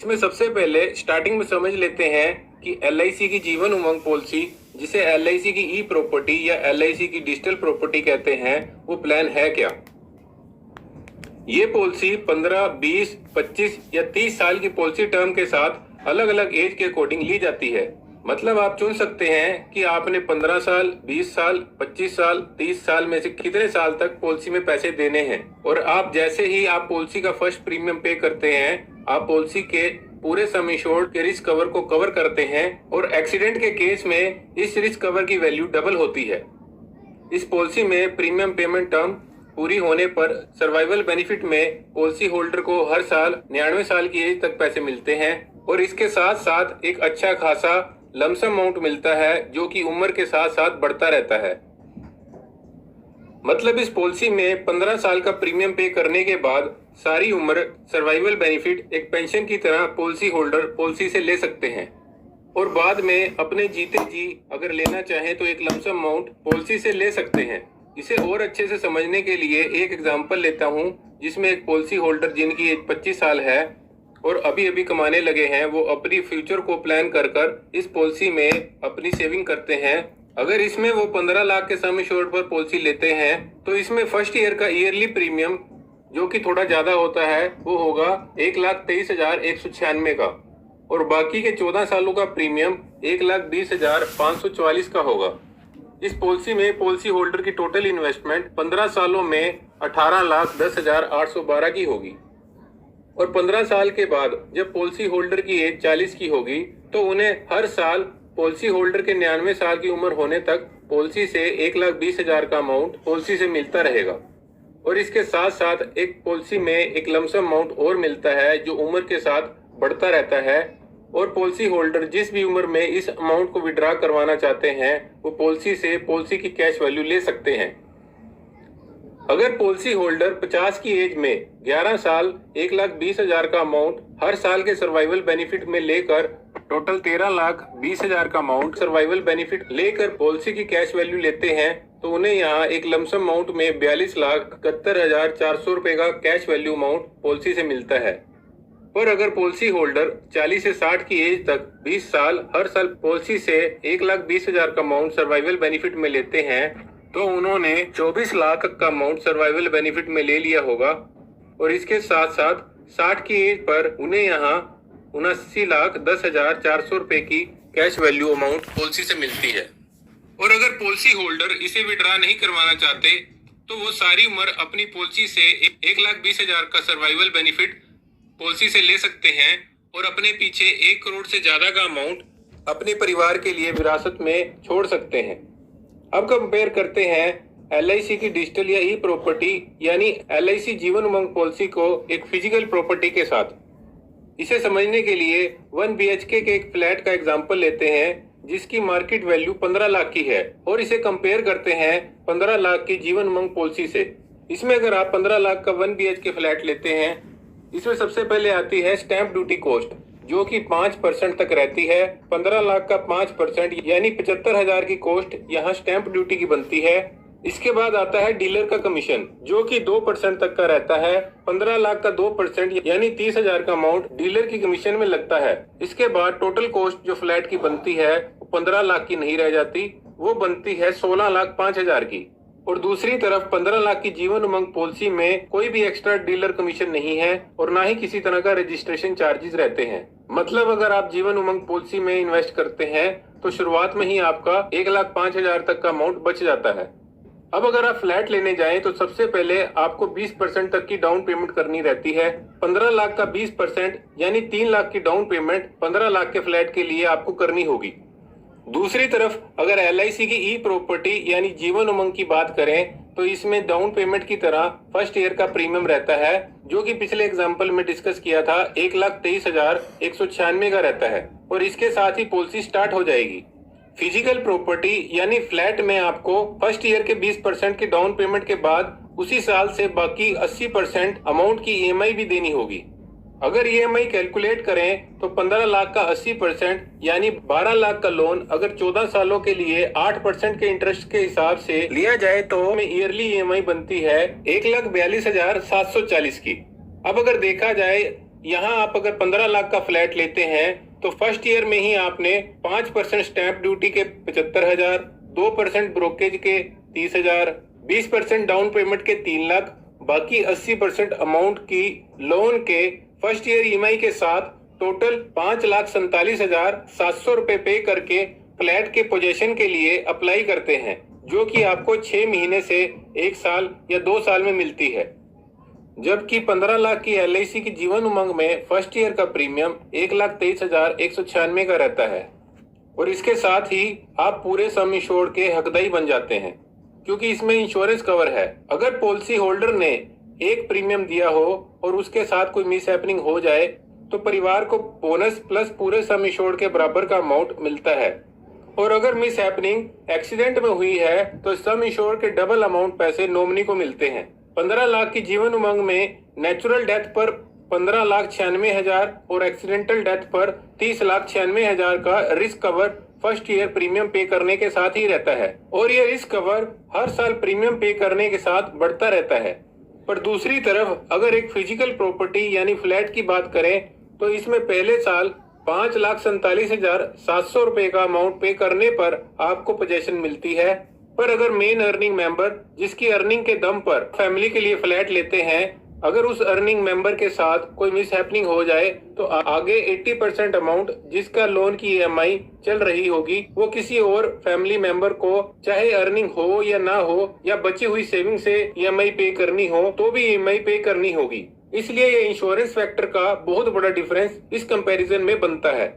इसमें सबसे पहले स्टार्टिंग में समझ लेते हैं कि एलआईसी की जीवन उमंग पॉलिसी, जिसे एलआईसी की ई प्रॉपर्टी या एलआईसी की डिजिटल प्रॉपर्टी कहते हैं, वो प्लान है क्या। ये पॉलिसी 15, 20, 25 या 30 साल की पॉलिसी टर्म के साथ अलग अलग एज के अकॉर्डिंग ली जाती है। मतलब आप चुन सकते हैं कि आपने 15 साल, 20 साल, 25 साल, 30 साल में से कितने साल तक पॉलिसी में पैसे देने हैं। और आप जैसे ही आप पॉलिसी का फर्स्ट प्रीमियम पे करते हैं, आप पॉलिसी के पूरे सम इंश्योर्ड के रिस्क कवर को कवर करते हैं और एक्सीडेंट के केस में इस रिस्क कवर की वैल्यू डबल होती है। इस पॉलिसी में प्रीमियम पेमेंट टर्म पूरी होने पर सर्वाइवल बेनिफिट में पॉलिसी होल्डर को हर साल 99 साल की एज तक पैसे मिलते हैं और इसके साथ साथ एक अच्छा खासा लमसम अमाउंट मिलता है जो कि उम्र के साथ साथ बढ़ता रहता है। मतलब इस पॉलिसी में 15 साल का प्रीमियम पे करने के बाद सारी उम्र सर्वाइवल बेनिफिट एक पेंशन की तरह पॉलिसी होल्डर पॉलिसी से ले सकते हैं और बाद में अपने जीते जी अगर लेना चाहें तो एक लमसम अमाउंट पॉलिसी से ले सकते हैं। इसे और अच्छे से समझने के लिए एक एग्जांपल लेता हूं, जिसमें एक पॉलिसी होल्डर जिनकी एज 25 साल है और अभी अभी कमाने लगे हैं, वो अपनी फ्यूचर को प्लान कर कर इस पॉलिसी में अपनी सेविंग करते हैं। अगर इसमें वो 15 लाख के सम इंश्योर्ड पर पॉलिसी लेते हैं तो इसमें फर्स्ट ईयर का ईयरली प्रीमियम, जो कि थोड़ा ज्यादा होता है, वो होगा 1,23,196 का और बाकी के 14 सालों का प्रीमियम 1,20,544 का होगा। इस पॉलिसी में पॉलिसी होल्डर की टोटल इन्वेस्टमेंट 15 सालों में 18,10,812 की होगी और 15 साल के बाद जब पॉलिसी होल्डर की एज 40 की होगी तो उन्हें हर साल पॉलिसी होल्डर के 99 साल की उम्र होने तक पॉलिसी से 1,20,000 का अमाउंट पॉलिसी से मिलता रहेगा और इसके साथ साथ एक पॉलिसी में एक लमसम अमाउंट और मिलता है जो उम्र के साथ बढ़ता रहता है और पॉलिसी होल्डर जिस भी उम्र में इस अमाउंट को विड्रॉ करवाना चाहते हैं वो पॉलिसी से पॉलिसी की कैश वैल्यू ले सकते हैं। अगर पॉलिसी होल्डर 50 की एज में 11 साल 1,20,000 का अमाउंट हर साल के सर्वाइवल बेनिफिट में लेकर टोटल 13,20,000 का अमाउंट सर्वाइवल बेनिफिट लेकर पॉलिसी की कैश वैल्यू लेते हैं तो उन्हें यहाँ एक लमसम अमाउंट में 42,71,400 रुपए का कैश वैल्यू अमाउंट पॉलिसी से मिलता है। पर अगर पॉलिसी होल्डर 40 से 60 की एज तक 20 साल हर साल पॉलिसी से 1,20,000 का अमाउंट सर्वाइवल बेनिफिट में लेते हैं तो उन्होंने 24 लाख का अमाउंट सर्वाइवल बेनिफिट में ले लिया होगा और इसके साथ साथ 60 की एज पर उन्हें यहाँ 79,10,400 रुपए की कैश वैल्यू अमाउंट पॉलिसी से मिलती है। और अगर पॉलिसी होल्डर इसे विड्रॉ नहीं करवाना चाहते तो वो सारी उम्र अपनी पॉलिसी से 1,20,000 का सर्वाइवल बेनिफिट पॉलिसी से ले सकते हैं और अपने पीछे 1 करोड़ से ज्यादा का अमाउंट अपने परिवार के लिए विरासत में छोड़ सकते हैं। अब कंपेयर करते हैं एलआईसी की डिजिटल या ई प्रॉपर्टी यानी एलआईसी जीवन उमंग पॉलिसी को एक फिजिकल प्रॉपर्टी के साथ। इसे समझने के लिए 1 BHK के एक फ्लैट का एग्जांपल लेते हैं जिसकी मार्केट वैल्यू 15 लाख की है और इसे कंपेयर करते हैं 15 लाख की जीवन उमंग पॉलिसी से। इसमें अगर आप 15 लाख का 1 BHK फ्लैट लेते हैं, इसमें सबसे पहले आती है स्टैंप ड्यूटी कॉस्ट जो कि 5% तक रहती है। 15 लाख का 5% यानी 75,000 की कॉस्ट यहाँ स्टैंप ड्यूटी की बनती है। इसके बाद आता है डीलर का कमीशन जो कि 2% तक का रहता है। 15 लाख का 2% यानी 30,000 का अमाउंट डीलर की कमीशन में लगता है। इसके बाद टोटल कॉस्ट जो फ्लैट की बनती है वो 15 लाख की नहीं रह जाती, वो बनती है 16,05,000 की। और दूसरी तरफ 15 लाख की जीवन उमंग पॉलिसी में कोई भी एक्स्ट्रा डीलर कमीशन नहीं है और ना ही किसी तरह का रजिस्ट्रेशन चार्जेस रहते हैं। मतलब अगर आप जीवन उमंग पॉलिसी में इन्वेस्ट करते हैं तो शुरुआत में ही आपका 1,05,000 तक का अमाउंट बच जाता है। अब अगर आप फ्लैट लेने जाएं तो सबसे पहले आपको 20% तक की डाउन पेमेंट करनी रहती है। 15 लाख का 20% यानी 3 लाख की डाउन पेमेंट 15 लाख के फ्लैट के लिए आपको करनी होगी। दूसरी तरफ अगर एलआईसी की ई प्रॉपर्टी यानी जीवन उमंग की बात करें तो इसमें डाउन पेमेंट की तरह फर्स्ट ईयर का प्रीमियम रहता है जो कि पिछले एग्जांपल में डिस्कस किया था 1,23,196 का रहता है और इसके साथ ही पॉलिसी स्टार्ट हो जाएगी। फिजिकल प्रॉपर्टी यानी फ्लैट में आपको फर्स्ट ईयर के 20% की डाउन पेमेंट के बाद उसी साल से बाकी 80% अमाउंट की ईएमआई भी देनी होगी। अगर ईएमआई कैलकुलेट करें तो 15 लाख का 80% यानी 12 लाख का लोन अगर 14 सालों के लिए 8% के इंटरेस्ट के हिसाब से लिया जाए तो ईयरली ईएमआई बनती है 1,42,740 की। अब अगर देखा जाए यहाँ आप अगर 15 लाख का फ्लैट लेते हैं तो फर्स्ट ईयर में ही आपने 5% स्टैंप ड्यूटी के 75,000, 2% ब्रोकेज के 30,000, 20% डाउन पेमेंट के 3 लाख, बाकी 80% अमाउंट की लोन के फर्स्ट ईयर ईएमआई के साथ टोटल 5,47,700 रुपए पे करके फ्लैट के पोजेशन के लिए अप्लाई करते हैं, जो कि आपको 6 महीने से 1 साल या 2 साल में मिलती है। जबकि 15 लाख की LIC की जीवन उमंग में फर्स्ट ईयर का प्रीमियम 1,23,196 का रहता है और इसके साथ ही आप पूरे सम इंश्योर्ड के हकदारी बन जाते हैं, क्योंकि इसमें इंश्योरेंस कवर है। अगर पॉलिसी होल्डर ने एक प्रीमियम दिया हो और उसके साथ कोई मिस हैपनिंग हो जाए तो परिवार को बोनस प्लस पूरे सम इंश्योर्ड के बराबर का अमाउंट मिलता है, और अगर मिस हैपनिंग एक्सीडेंट में हुई है तो सम इंश्योर्ड के डबल अमाउंट पैसे नॉमिनी को मिलते हैं। 15 लाख की जीवन उमंग में नेचुरल डेथ पर 15,96,000 और एक्सीडेंटल डेथ पर 30,96,000 का risk cover first year premium पे करने के साथ ही रहता है, और ये रिस्क कवर हर साल प्रीमियम पे करने के साथ बढ़ता रहता है। पर दूसरी तरफ अगर एक फिजिकल प्रॉपर्टी यानी फ्लैट की बात करें तो इसमें पहले साल 5,47,700 रुपए का अमाउंट पे करने पर आपको पोजेशन मिलती है। पर अगर मेन अर्निंग मेंबर जिसकी अर्निंग के दम पर फैमिली के लिए फ्लैट लेते हैं, अगर उस अर्निंग मेंबर के साथ कोई मिस हैपनिंग हो जाए तो आगे 80% अमाउंट जिसका लोन की EMI चल रही होगी वो किसी और फैमिली मेंबर को, चाहे अर्निंग हो या ना हो या बची हुई सेविंग से EMI पे करनी हो तो भी EMI पे करनी होगी। इसलिए ये इंश्योरेंस फैक्टर का बहुत बड़ा डिफरेंस इस कंपैरिजन में बनता है।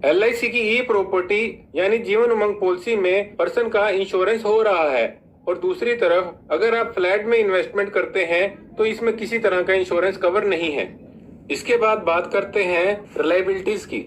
LIC की ई प्रॉपर्टी यानी जीवन उमंग पॉलिसी में पर्सन का इंश्योरेंस हो रहा है, और दूसरी तरफ अगर आप फ्लैट में इन्वेस्टमेंट करते हैं तो इसमें किसी तरह का इंश्योरेंस कवर नहीं है। इसके बाद बात करते हैं रिलायबिलिटीज की।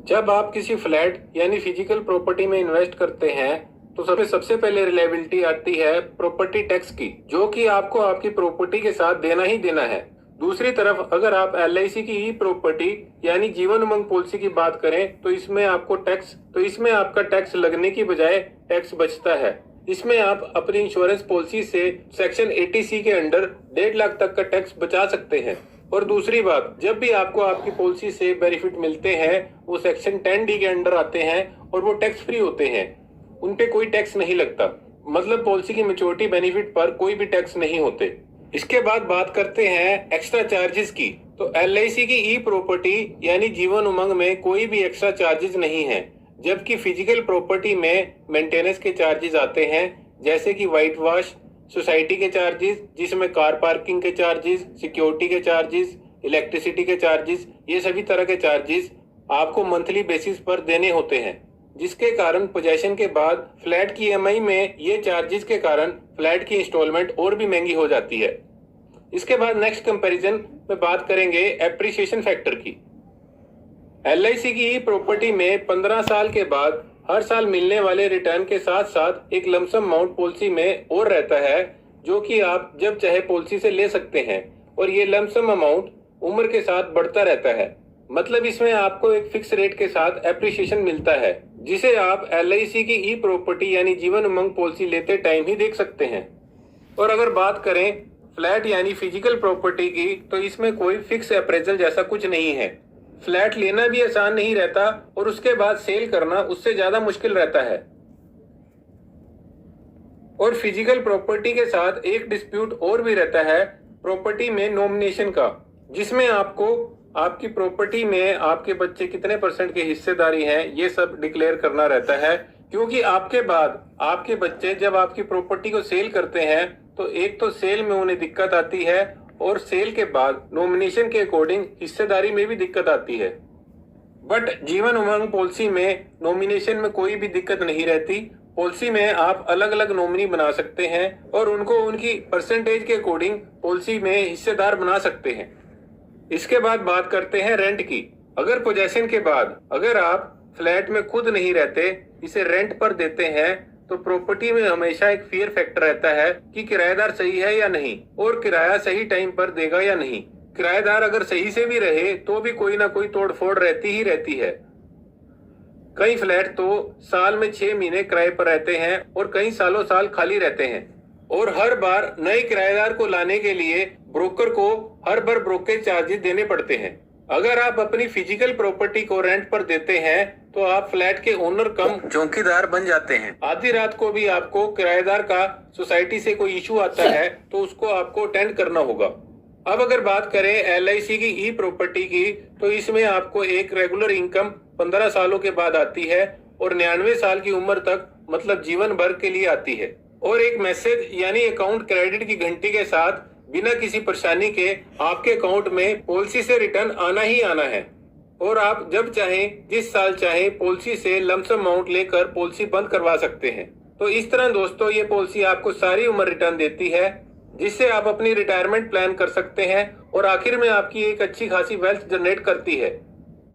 जब आप किसी फ्लैट यानी फिजिकल प्रॉपर्टी में इन्वेस्ट करते हैं तो सबसे पहले रिलायबिलिटी आती है प्रॉपर्टी टैक्स की, जो कि आपको आपकी प्रॉपर्टी के साथ देना ही देना है। दूसरी तरफ अगर आप LIC की ई प्रॉपर्टी यानी जीवन उमंग पॉलिसी की बात करें तो इसमें आपका टैक्स लगने की बजाय टैक्स बचता है। इसमें आप अपनी इंश्योरेंस पॉलिसी से सेक्शन 80C के अंडर 1.5 लाख तक का टैक्स बचा सकते हैं। और दूसरी बात, जब भी आपको आपकी पॉलिसी से बेनिफिट मिलते हैं वो सेक्शन 10D के अंडर आते हैं और वो टैक्स फ्री होते हैं, उन पे कोई टैक्स नहीं लगता। मतलब पॉलिसी की मैच्योरिटी बेनिफिट पर कोई भी टैक्स नहीं होते। इसके बाद बात करते हैं एक्स्ट्रा चार्जेस की। तो LIC की ई प्रॉपर्टी यानी जीवन उमंग में कोई भी एक्स्ट्रा चार्जेस नहीं है, जबकि फिजिकल प्रॉपर्टी में मेंटेनेंस के चार्जेस आते हैं, जैसे कि व्हाइट वॉश, सोसाइटी के चार्जेस जिसमें कार पार्किंग के चार्जेस, सिक्योरिटी के चार्जेस, इलेक्ट्रिसिटी के चार्जेस, ये सभी तरह के चार्जेस आपको मंथली बेसिस पर देने होते हैं, जिसके कारण पोजेशन के बाद फ्लैट की EMI में ये चार्जेस के कारण फ्लैट की इंस्टॉलमेंट और भी महंगी हो जाती है। इसके बाद नेक्स्ट कंपैरिजन में बात करेंगे एप्रिसिएशन फैक्टर की। LIC की ई प्रॉपर्टी में 15 साल के बाद हर साल मिलने वाले रिटर्न के साथ साथ एक लमसम अमाउंट पॉलिसी में और रहता है, जो कि आप जब चाहे पॉलिसी से ले सकते हैं, और ये लमसम अमाउंट उम्र के साथ बढ़ता रहता है। मतलब इसमें आपको एक फिक्स रेट के साथ एप्रिसिएशन मिलता है, जिसे आप LIC की ई प्रॉपर्टी यानी जीवन उमंग पॉलिसी लेते टाइम ही देख सकते हैं। और अगर बात करें फ्लैट यानी फिजिकल प्रॉपर्टी की, तो इसमें कोई फिक्स अप्रेजल जैसा कुछ नहीं है। फ्लैट लेना भी आसान नहीं रहता और उसके बाद सेल करना उससे ज्यादा मुश्किल रहता है। और फिजिकल प्रॉपर्टी के साथ एक डिस्प्यूट और भी रहता है प्रॉपर्टी में नॉमिनेशन का, जिसमें आपको आपकी प्रॉपर्टी में आपके बच्चे कितने % की हिस्सेदारी है ये सब डिक्लेयर करना रहता है, क्योंकि आपके बाद आपके बच्चे जब आपकी प्रॉपर्टी को सेल करते हैं तो एक तो सेल में उन्हें दिक्कत आती है और सेल के बाद नॉमिनेशन के अकॉर्डिंग हिस्सेदारी में भी दिक्कत आती है। बट जीवन उमंग पॉलिसी में नॉमिनेशन में कोई भी दिक्कत नहीं रहती। पॉलिसी में आप अलग अलग नॉमिनी बना सकते हैं और उनको उनकी परसेंटेज के अकॉर्डिंग पॉलिसी में हिस्सेदार बना सकते हैं। इसके बाद बात करते हैं रेंट की। अगर पोजेशन के बाद अगर आप फ्लैट में खुद नहीं रहते, इसे रेंट पर देते हैं, तो प्रॉपर्टी में हमेशा एक फियर फैक्टर रहता है कि किराएदार सही है या नहीं और किराया सही टाइम पर देगा या नहीं। किराएदार अगर सही से भी रहे तो भी कोई ना कोई तोड़फोड़ रहती ही रहती है। कई फ्लैट तो साल में 6 महीने किराए पर रहते हैं और कई सालों साल खाली रहते हैं। और हर बार नए किराएदार को लाने के लिए ब्रोकर को हर बार ब्रोकरेज चार्जेस देने पड़ते हैं। अगर आप अपनी फिजिकल प्रॉपर्टी को रेंट पर देते हैं तो आप फ्लैट के ओनर कम चौकीदार बन जाते हैं। आधी रात को भी आपको किराएदार का सोसाइटी से कोई इशू आता है तो उसको आपको अटेंड करना होगा। अब अगर बात करें LIC की ई प्रॉपर्टी की, तो इसमें आपको एक रेगुलर इनकम 15 सालों के बाद आती है और 99 साल की उम्र तक मतलब जीवन भर के लिए आती है। और एक मैसेज यानी अकाउंट क्रेडिट की घंटी के साथ बिना किसी परेशानी के आपके अकाउंट में पॉलिसी से रिटर्न आना ही आना है। और आप जब चाहें जिस साल चाहें पॉलिसी से लमसम अमाउंट लेकर पॉलिसी बंद करवा सकते हैं। तो इस तरह दोस्तों ये पॉलिसी आपको सारी उम्र रिटर्न देती है, जिससे आप अपनी रिटायरमेंट प्लान कर सकते हैं और आखिर में आपकी एक अच्छी खासी वेल्थ जनरेट करती है।